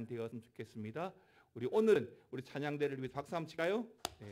되었으면 좋겠습니다. 우리 오늘은 우리 찬양대를 위해 박수 한번 칠까요? 네.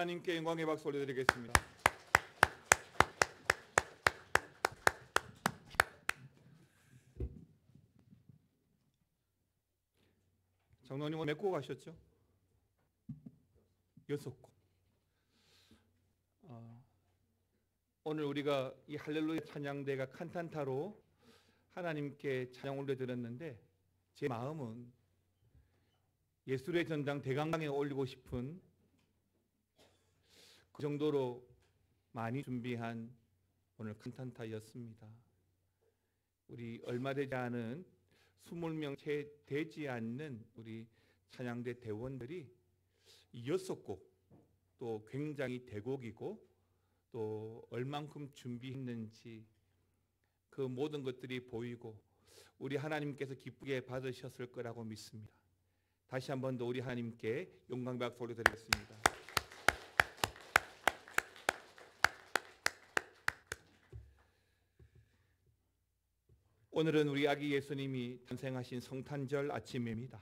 하나님께 영광의 박수 올려드리겠습니다. 장로님은 몇 곡 하셨죠? 6곡. 오늘 우리가 이 할렐루야 찬양대가 칸탄타로 하나님께 찬양 올려드렸는데 제 마음은 예술의 전당 대강당에 올리고 싶은 그 정도로 많이 준비한 오늘 칸탄타였습니다. 우리 얼마 되지 않은 20명 채 되지 않는 우리 찬양대 대원들이 이 6곡 또 굉장히 대곡이고 또 얼만큼 준비했는지 그 모든 것들이 보이고 우리 하나님께서 기쁘게 받으셨을 거라고 믿습니다. 다시 한 번 더 우리 하나님께 영광 박수 올려드리겠습니다. 오늘은 우리 아기 예수님이 탄생하신 성탄절 아침입니다.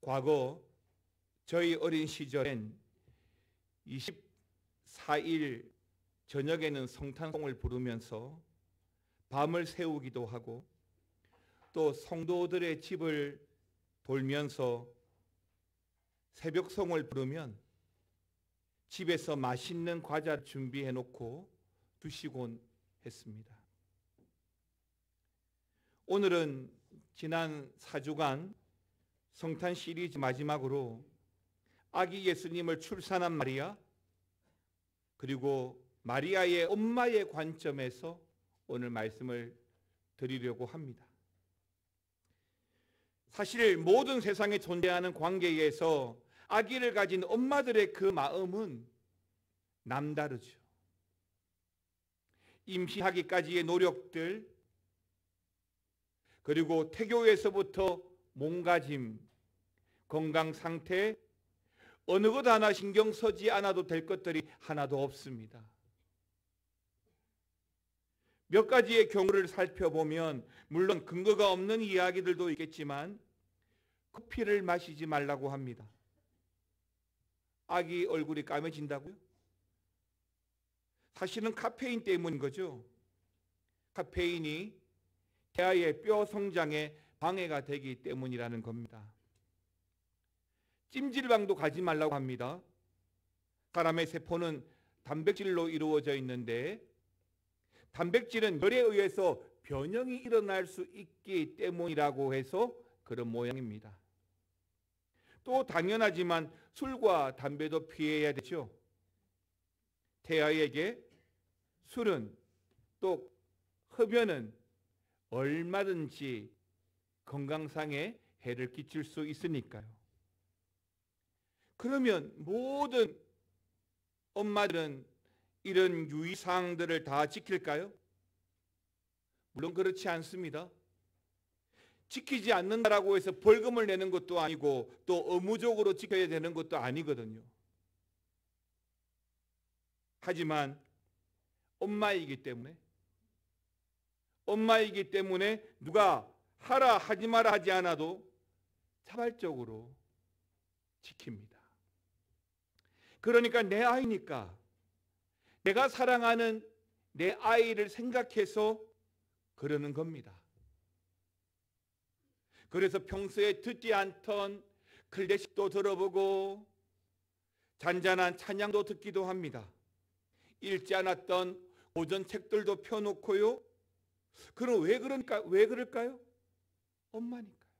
과거 저희 어린 시절엔 24일 저녁에는 성탄송을 부르면서 밤을 새우기도 하고 또 성도들의 집을 돌면서 새벽송을 부르면 집에서 맛있는 과자 준비해 놓고 드시곤 했습니다. 오늘은 지난 4주간 성탄 시리즈 마지막으로 아기 예수님을 출산한 마리아 그리고 마리아의 엄마의 관점에서 오늘 말씀을 드리려고 합니다. 사실 모든 세상에 존재하는 관계에서 아기를 가진 엄마들의 그 마음은 남다르죠. 임신하기까지의 노력들 그리고 태교에서부터 몸가짐, 건강 상태 어느 것 하나 신경 쓰지 않아도 될 것들이 하나도 없습니다. 몇 가지의 경우를 살펴보면 물론 근거가 없는 이야기들도 있겠지만 커피를 마시지 말라고 합니다. 아기 얼굴이 까매진다고요? 사실은 카페인 때문인 거죠. 카페인이 태아의 뼈 성장에 방해가 되기 때문이라는 겁니다. 찜질방도 가지 말라고 합니다. 사람의 세포는 단백질로 이루어져 있는데 단백질은 열에 의해서 변형이 일어날 수 있기 때문이라고 해서 그런 모양입니다. 또 당연하지만 술과 담배도 피해야 되죠. 태아에게 술은 또 흡연은 얼마든지 건강상에 해를 끼칠 수 있으니까요. 그러면 모든 엄마들은 이런 유의사항들을 다 지킬까요? 물론 그렇지 않습니다. 지키지 않는다라고 해서 벌금을 내는 것도 아니고 또 의무적으로 지켜야 되는 것도 아니거든요. 하지만 엄마이기 때문에 누가 하라 하지 마라 하지 않아도 자발적으로 지킵니다. 그러니까 내 아이니까 내가 사랑하는 내 아이를 생각해서 그러는 겁니다. 그래서 평소에 듣지 않던 클래식도 들어보고 잔잔한 찬양도 듣기도 합니다. 읽지 않았던 고전 책들도 펴놓고요. 그럼 왜 그럴까요? 엄마니까요.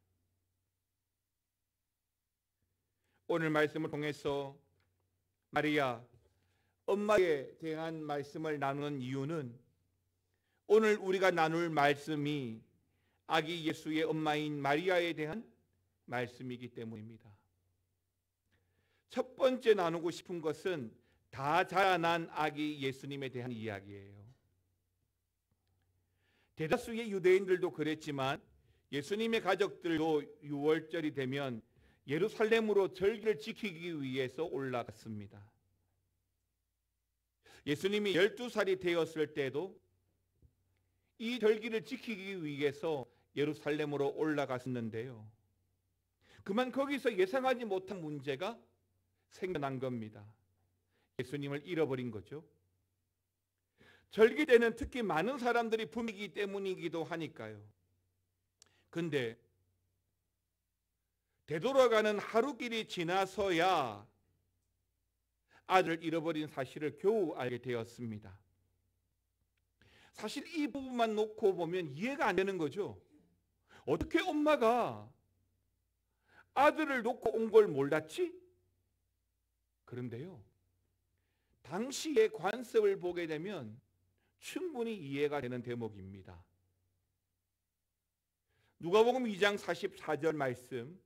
오늘 말씀을 통해서 마리아 엄마에 대한 말씀을 나누는 이유는 오늘 우리가 나눌 말씀이 아기 예수의 엄마인 마리아에 대한 말씀이기 때문입니다. 첫 번째 나누고 싶은 것은 다 자라난 아기 예수님에 대한 이야기예요. 대다수의 유대인들도 그랬지만 예수님의 가족들도 유월절이 되면 예루살렘으로 절기를 지키기 위해서 올라갔습니다. 예수님이 12살이 되었을 때도 이 절기를 지키기 위해서 예루살렘으로 올라갔었는데요. 그만 거기서 예상하지 못한 문제가 생겨난 겁니다. 예수님을 잃어버린 거죠. 절기 때는 특히 많은 사람들이 붐이기 때문이기도 하니까요. 근데 되돌아가는 하루길이 지나서야 아들을 잃어버린 사실을 겨우 알게 되었습니다. 사실 이 부분만 놓고 보면 이해가 안 되는 거죠. 어떻게 엄마가 아들을 놓고 온 걸 몰랐지? 그런데요, 당시의 관습을 보게 되면 충분히 이해가 되는 대목입니다. 누가복음 2장 44절 말씀,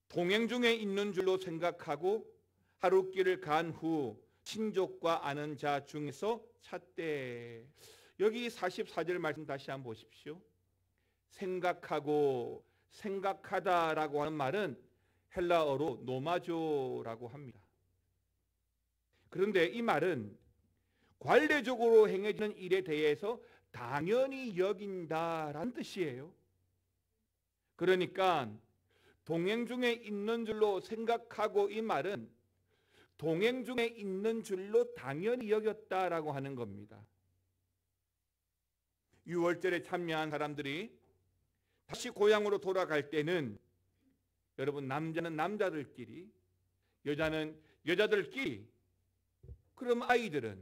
동행 중에 있는 줄로 생각하고 하루길을 간 후 친족과 아는 자 중에서 찾되. 여기 44절 말씀 다시 한번 보십시오. 생각하고 생각하다라고 하는 말은 헬라어로 노마조라고 합니다. 그런데 이 말은 관례적으로 행해지는 일에 대해서 당연히 여긴다라는 뜻이에요. 그러니까 동행 중에 있는 줄로 생각하고, 이 말은 동행 중에 있는 줄로 당연히 여겼다라고 하는 겁니다. 유월절에 참여한 사람들이 다시 고향으로 돌아갈 때는, 여러분, 남자는 남자들끼리, 여자는 여자들끼리, 그럼 아이들은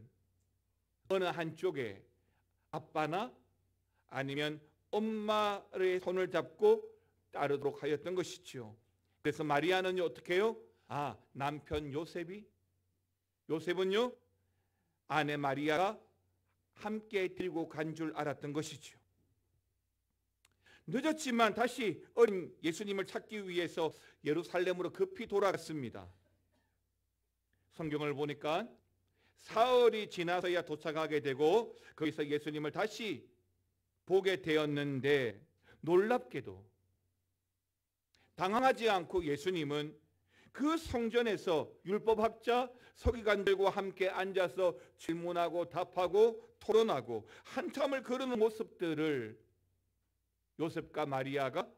어느 한쪽에 아빠나 아니면 엄마의 손을 잡고 따르도록 하였던 것이죠. 그래서 마리아는 어떻게 해요? 남편 요셉은요 아내 마리아가 함께 들고 간 줄 알았던 것이죠. 늦었지만 다시 어린 예수님을 찾기 위해서 예루살렘으로 급히 돌아갔습니다. 성경을 보니까 사흘이 지나서야 도착하게 되고 거기서 예수님을 다시 보게 되었는데, 놀랍게도 당황하지 않고 예수님은 그 성전에서 율법학자 서기관들과 함께 앉아서 질문하고 답하고 토론하고 한참을 거르는 모습들을 요셉과 마리아가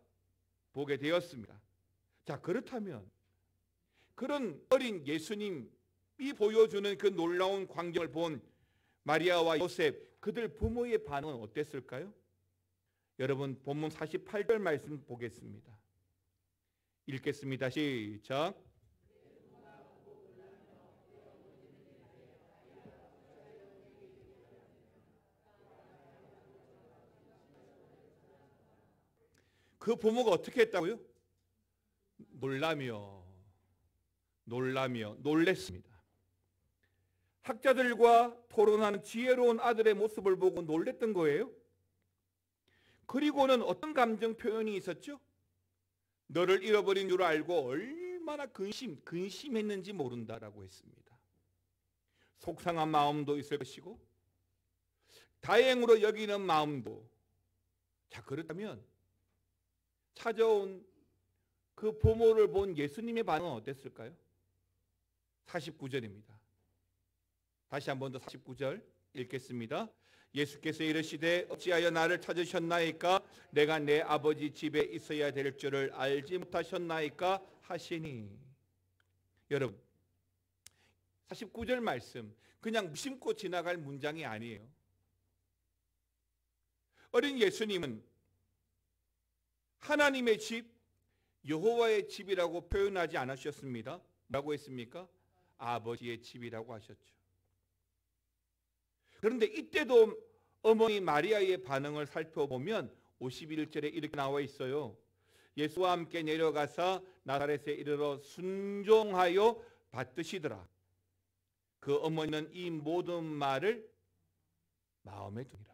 보게 되었습니다. 자, 그렇다면 그런 어린 예수님이 보여주는 그 놀라운 광경을 본 마리아와 요셉, 그들 부모의 반응은 어땠을까요? 여러분, 본문 48절 말씀 보겠습니다. 읽겠습니다. 시작. 그 부모가 어떻게 했다고요? 놀랬습니다. 학자들과 토론하는 지혜로운 아들의 모습을 보고 놀랬던 거예요. 그리고는 어떤 감정 표현이 있었죠? 너를 잃어버린 줄 알고 얼마나 근심했는지 모른다라고 했습니다. 속상한 마음도 있을 것이고 다행으로 여기는 마음도. 자, 그렇다면 찾아온 그 부모를 본 예수님의 반응은 어땠을까요? 49절입니다. 다시 한 번 더 49절 읽겠습니다. 예수께서 이르시되 어찌하여 나를 찾으셨나이까? 내가 내 아버지 집에 있어야 될 줄을 알지 못하셨나이까? 하시니. 여러분, 49절 말씀 그냥 무심코 지나갈 문장이 아니에요. 어린 예수님은 하나님의 집, 여호와의 집이라고 표현하지 않으셨습니다. 뭐라고 했습니까? 아버지의 집이라고 하셨죠. 그런데 이때도 어머니 마리아의 반응을 살펴보면 51절에 이렇게 나와 있어요. 예수와 함께 내려가사 나사렛에 이르러 순종하여 받드시더라. 그 어머니는 이 모든 말을 마음에 두니라.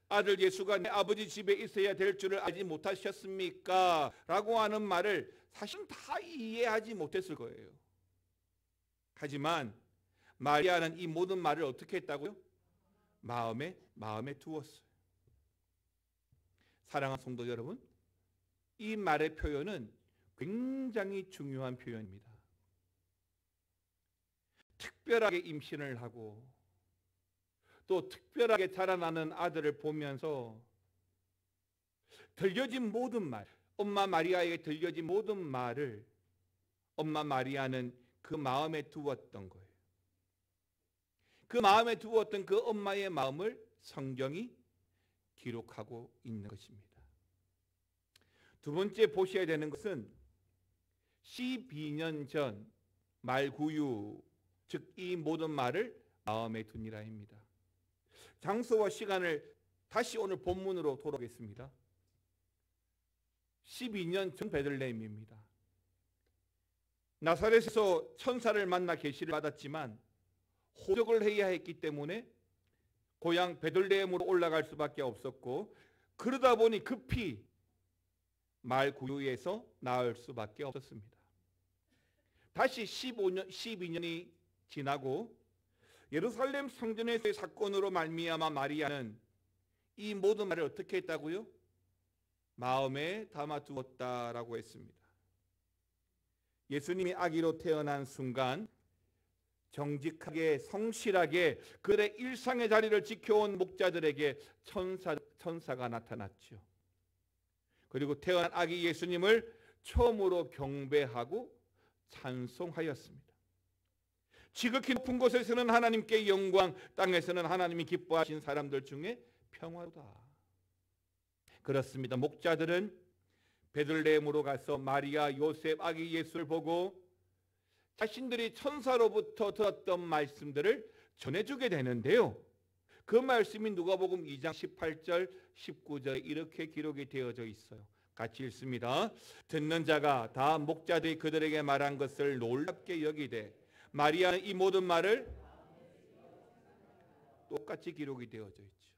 아들 예수가 내 아버지 집에 있어야 될 줄을 알지 못하셨습니까? 라고 하는 말을 사실은 다 이해하지 못했을 거예요. 하지만 마리아는 이 모든 말을 어떻게 했다고요? 마음에 두었어요. 사랑하는 성도 여러분, 이 말의 표현은 굉장히 중요한 표현입니다. 특별하게 임신을 하고 또 특별하게 자라나는 아들을 보면서 들려진 모든 말, 엄마 마리아에게 들려진 모든 말을 엄마 마리아는 그 마음에 두었던 거예요. 그 마음에 두었던 그 엄마의 마음을 성경이 기록하고 있는 것입니다. 두 번째 보셔야 되는 것은 12년 전 말구유, 즉 이 모든 말을 마음에 두니라입니다. 장소와 시간을 다시 오늘 본문으로 돌아오겠습니다. 12년 전 베들레헴입니다. 나사렛에서 천사를 만나 계시를 받았지만 호적을 해야 했기 때문에 고향 베들레헴으로 올라갈 수밖에 없었고, 그러다 보니 급히 말구유에서 나을 수밖에 없었습니다. 다시 12년이 지나고 예루살렘 성전에서의 사건으로 말미암아 마리아는 이 모든 말을 어떻게 했다고요? 마음에 담아두었다라고 했습니다. 예수님이 아기로 태어난 순간 정직하게 성실하게 그들의 일상의 자리를 지켜온 목자들에게 천사가 나타났죠. 그리고 태어난 아기 예수님을 처음으로 경배하고 찬송하였습니다. 지극히 높은 곳에서는 하나님께 영광, 땅에서는 하나님이 기뻐하신 사람들 중에 평화로다. 그렇습니다. 목자들은 베들레헴으로 가서 마리아, 요셉, 아기 예수를 보고 자신들이 천사로부터 들었던 말씀들을 전해주게 되는데요. 그 말씀이 누가복음 2장 18절, 19절에 이렇게 기록이 되어져 있어요. 같이 읽습니다. 듣는 자가 다 목자들이 그들에게 말한 것을 놀랍게 여기되 마리아는 이 모든 말을 똑같이 기록이 되어져 있죠.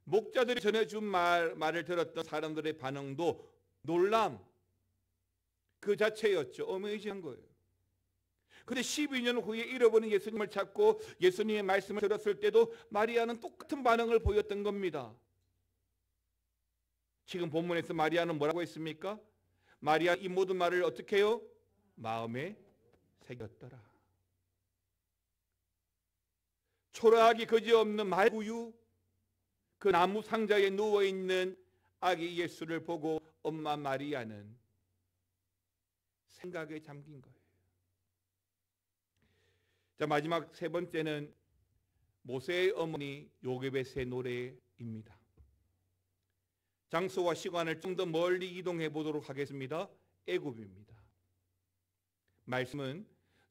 목자들이 전해준 말을 들었던 사람들의 반응도 놀람 그 자체였죠. 어메이징한 거예요. 그런데 12년 후에 잃어버린 예수님을 찾고 예수님의 말씀을 들었을 때도 마리아는 똑같은 반응을 보였던 겁니다. 지금 본문에서 마리아는 뭐라고 했습니까? 마리아 이 모든 말을 어떻게 해요? 마음에 새겼더라. 초라하기 그지없는 말구유, 그 나무 상자에 누워있는 아기 예수를 보고 엄마 마리아는 생각에 잠긴 거예요. 자, 마지막 세 번째는 모세의 어머니 요게벳의 노래입니다. 장소와 시간을 좀 더 멀리 이동해 보도록 하겠습니다. 애굽입니다. 말씀은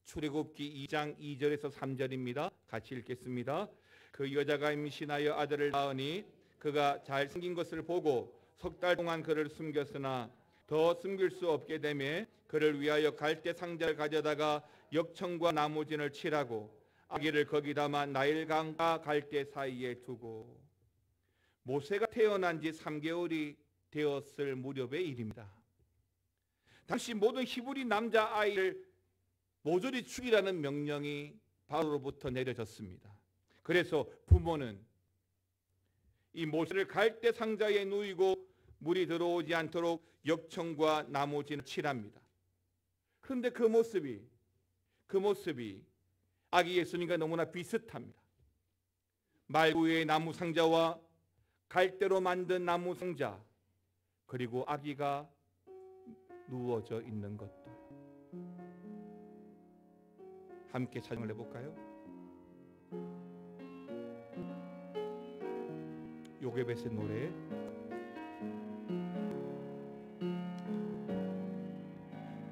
출애굽기 2장 2절에서 3절입니다. 같이 읽겠습니다. 그 여자가 임신하여 아들을 낳으니 그가 잘생긴 것을 보고 석 달 동안 그를 숨겼으나 더 숨길 수 없게 되매 그를 위하여 갈대 상자를 가져다가 역청과 나무진을 칠하고 아기를 거기 담아 나일강과 갈대 사이에 두고. 모세가 태어난 지 3개월이 되었을 무렵의 일입니다. 당시 모든 히브리 남자아이를 모조리 죽이라는 명령이 바로로부터 내려졌습니다. 그래서 부모는 이 모세를 갈대 상자에 누이고 물이 들어오지 않도록 역청과 나무진을 칠합니다. 그런데 그 모습이 아기 예수님과 너무나 비슷합니다. 말구유의 나무 상자와 갈대로 만든 나무 상자, 그리고 아기가 누워져 있는 것들. 함께 찬양을 해볼까요? 요게벳의 노래.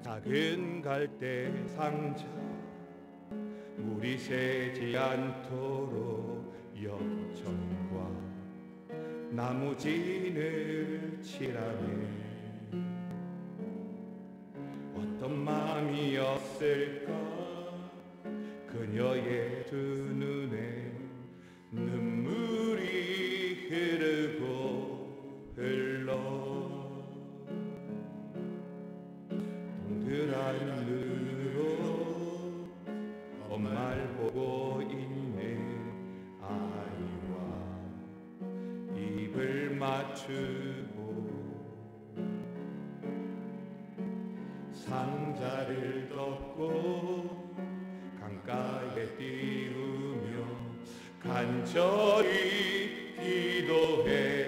작은 갈대 상자 물이 새지 않도록 역청과 나무진을 칠하네. 어떤 마음이었을까 그녀의 두 눈에 눈물이 흐르고 흘러 동그란 눈으로 엄마를 보고 있네. 아이와 입을 맞추고 상자를 덮고 강가에 띄우며 간절히 기도했었지.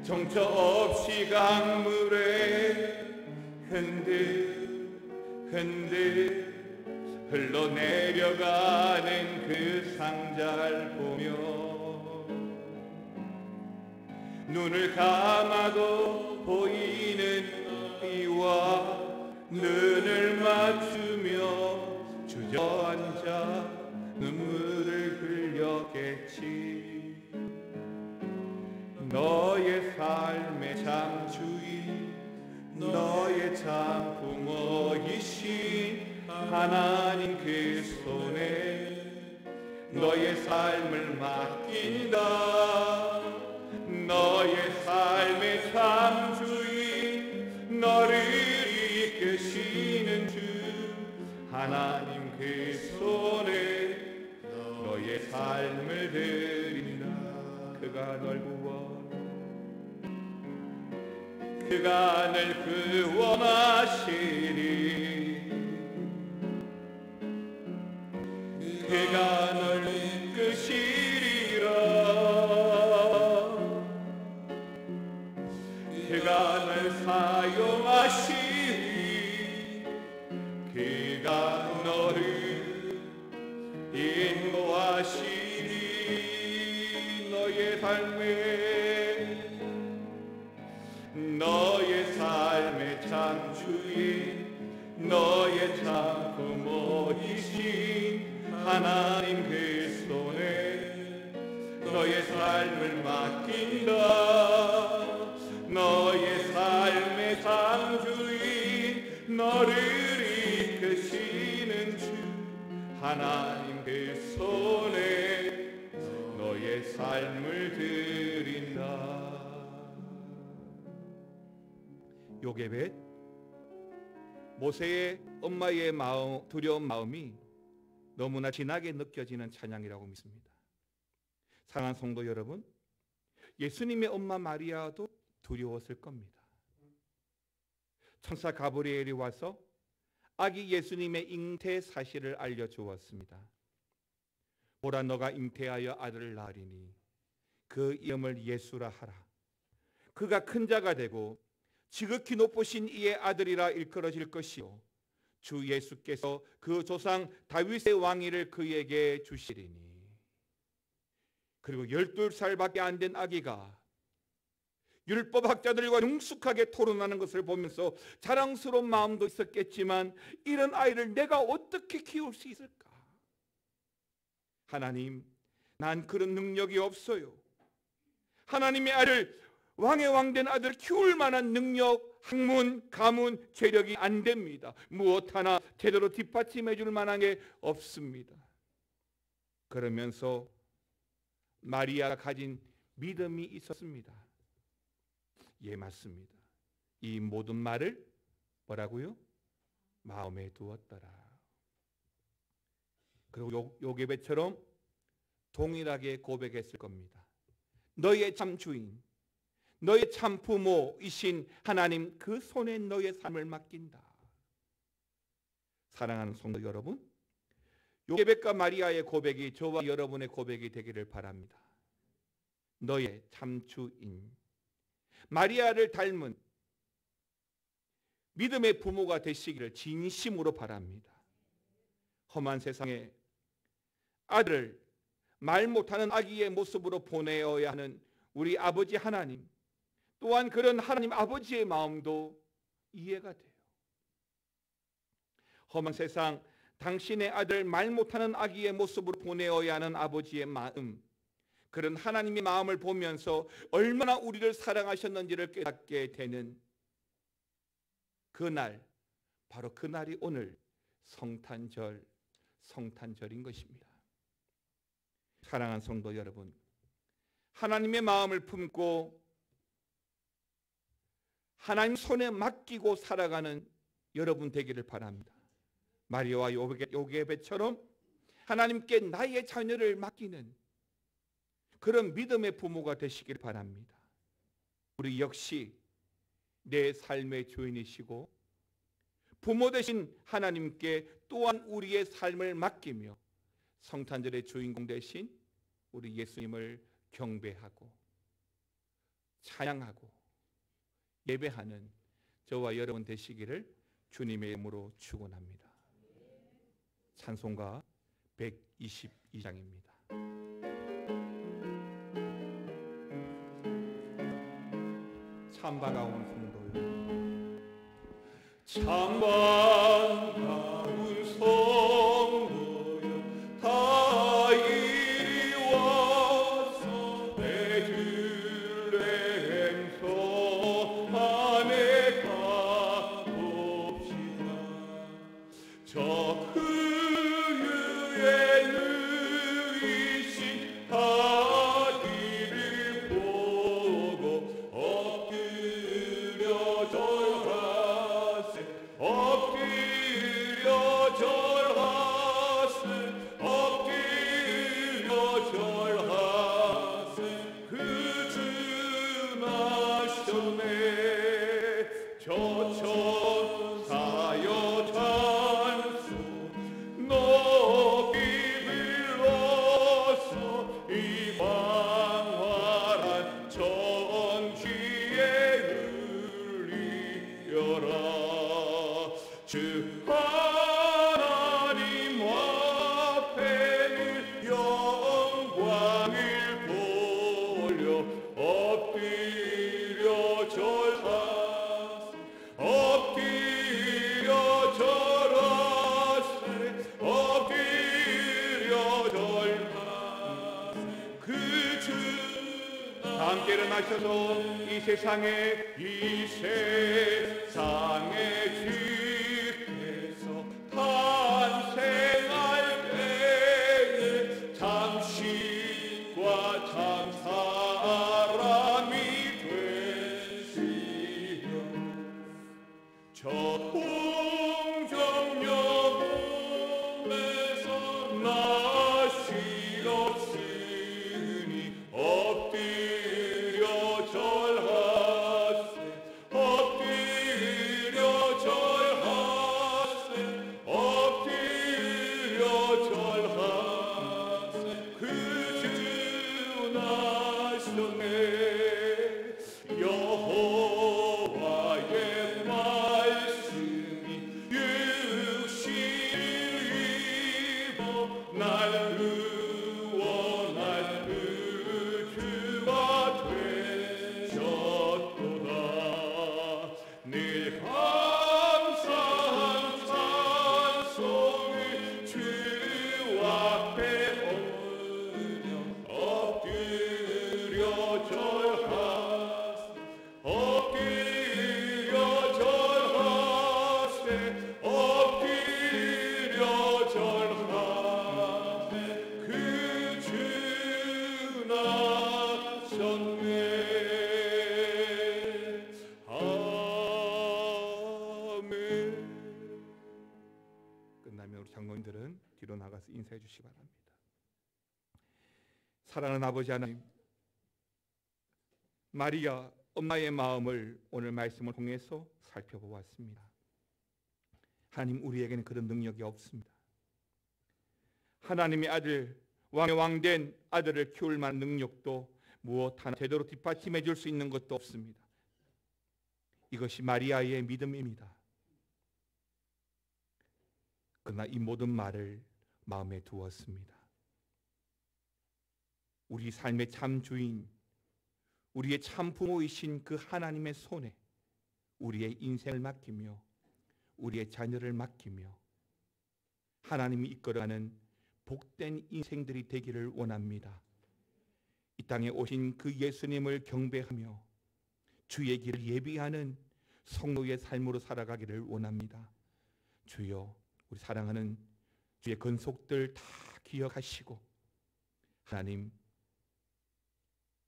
정처 없이 강물에 흔들 흘러내려가는 그 상자를 보며 눈을 감아도 보이는 이와 눈을 맞추며 주저앉아 눈물을 흘렸겠지. 너의 삶의 참 주인, 너의 참 부모이신 하나님 그 손에 너의 삶을 맡긴다. 너의 삶의 참 주인, 너를 이끄시는 주 하나님 그 손에 너의 삶을 드린다. 그가 널 구원하시리. 그가 널 이끄시리라. 그가 널 사용하시리. 그가 너를 인도하시리. 너의 삶의 참 주인, 너의 참 부모이신 하나님 그 손에 너의 삶을 맡긴다. 너의 삶의 참 주인, 너를 이끄시는 주 하나님 그 손에 너의 삶을 드린다. 요게벳, 모세의 엄마의 두려운 마음이 너무나 진하게 느껴지는 찬양이라고 믿습니다. 사랑하는 성도 여러분, 예수님의 엄마 마리아도 두려웠을 겁니다. 천사 가브리엘이 와서 아기 예수님의 잉태 사실을 알려주었습니다. 보라, 너가 잉태하여 아들을 낳으리니 그 이름을 예수라 하라. 그가 큰 자가 되고 지극히 높으신 이의 아들이라 일컬어질 것이요 주 예수께서 그 조상 다윗의 왕위를 그에게 주시리니. 그리고 12살밖에 안 된 아기가 율법학자들과 능숙하게 토론하는 것을 보면서 자랑스러운 마음도 있었겠지만 이런 아이를 내가 어떻게 키울 수 있을까? 하나님, 난 그런 능력이 없어요. 하나님의 아들, 왕의 왕된 아들 키울 만한 능력, 학문, 가문, 재력이 안 됩니다. 무엇 하나 제대로 뒷받침해 줄 만한 게 없습니다. 그러면서 마리아가 가진 믿음이 있었습니다. 예, 맞습니다. 이 모든 말을 뭐라고요? 마음에 두었더라. 그리고 요게벳처럼 동일하게 고백했을 겁니다. 너의 참 주인, 너의 참 부모이신 하나님 그 손에 너의 삶을 맡긴다. 사랑하는 성도 여러분, 요게벳과 마리아의 고백이 저와 여러분의 고백이 되기를 바랍니다. 너의 참 주인, 마리아를 닮은 믿음의 부모가 되시기를 진심으로 바랍니다. 험한 세상에 아들을 말 못하는 아기의 모습으로 보내어야 하는 우리 아버지 하나님, 또한 그런 하나님 아버지의 마음도 이해가 돼요. 험한 세상 당신의 아들 말 못하는 아기의 모습으로 보내어야 하는 아버지의 마음, 그런 하나님의 마음을 보면서 얼마나 우리를 사랑하셨는지를 깨닫게 되는 그날, 바로 그날이 오늘 성탄절인 것입니다. 사랑하는 성도 여러분, 하나님의 마음을 품고 하나님 손에 맡기고 살아가는 여러분 되기를 바랍니다. 마리아와 요게벳처럼 하나님께 나의 자녀를 맡기는 그런 믿음의 부모가 되시길 바랍니다. 우리 역시 내 삶의 주인이시고 부모 되신 하나님께 또한 우리의 삶을 맡기며 성탄절의 주인공 되신 우리 예수님을 경배하고 찬양하고 예배하는 저와 여러분 되시기를 주님의 이름으로 축원합니다. 찬송가 122장입니다. 참 반가운 성도요, 참 반가운 성도요, 다 이리 와서 내 주의 행소 안에 가봅시다. 저 그유에 누이신 아기를 보고 엎드려 절하세, 엎드려 절하세, 엎드려 절하세. 그 주 나셨네. 저 천사여 찬송 높이 불러서 이 광활한 천지에 울리려라. 주 하나님 앞에는 영광을 돌려 엎드려 절하세, 엎드려 절하세, 엎드려 절하세. 그 주 함께 일어나셔서 이 세상에 주께서 탄생할 때에 잠시과 참 사람이 되시려 저 홍정여움에서 나시옵으니 엎드려 절하세, 엎드려 절하세, 엎드려 절하세. 그 주 나셨네. 여호와의 말씀이 육신을 입어 날 구원할 그 주가 되셨도다. 늘 감사한 찬송을 주 앞에 올려 엎드려 절하세, 엎드려 절하세, 엎드려 절하세. 그 주 나셨네. 아멘. 끝나면 우리 장로님들은 뒤로 나가서 인사해 주시기 바랍니다. 사랑하는 아버지 하나님, 마리아 엄마의 마음을 오늘 말씀을 통해서 살펴보았습니다. 하나님, 우리에게는 그런 능력이 없습니다. 하나님의 아들, 왕의 왕된 아들을 키울 만한 능력도 무엇 하나 제대로 뒷받침해 줄 수 있는 것도 없습니다. 이것이 마리아의 믿음입니다. 그러나 이 모든 말을 마음에 두었습니다. 우리 삶의 참 주인, 우리의 참 부모이신 그 하나님의 손에 우리의 인생을 맡기며 우리의 자녀를 맡기며 하나님이 이끌어가는 복된 인생들이 되기를 원합니다. 이 땅에 오신 그 예수님을 경배하며 주의 길을 예비하는 성도의 삶으로 살아가기를 원합니다. 주여, 우리 사랑하는 주의 건속들 다 기억하시고 하나님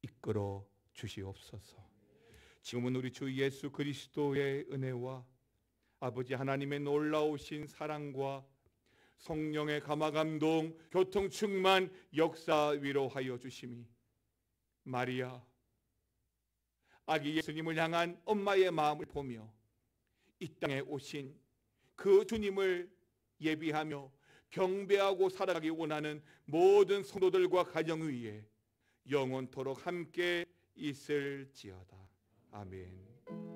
이끌어 주시옵소서. 지금은 우리 주 예수 그리스도의 은혜와 아버지 하나님의 놀라우신 사랑과 성령의 감화감동 교통 충만 역사 위로하여 주심이 마리아 아기 예수님을 향한 엄마의 마음을 보며 이 땅에 오신 그 주님을 예비하며 경배하고 살아가기 원하는 모든 성도들과 가정 위에 영원토록 함께 있을지어다. 아멘.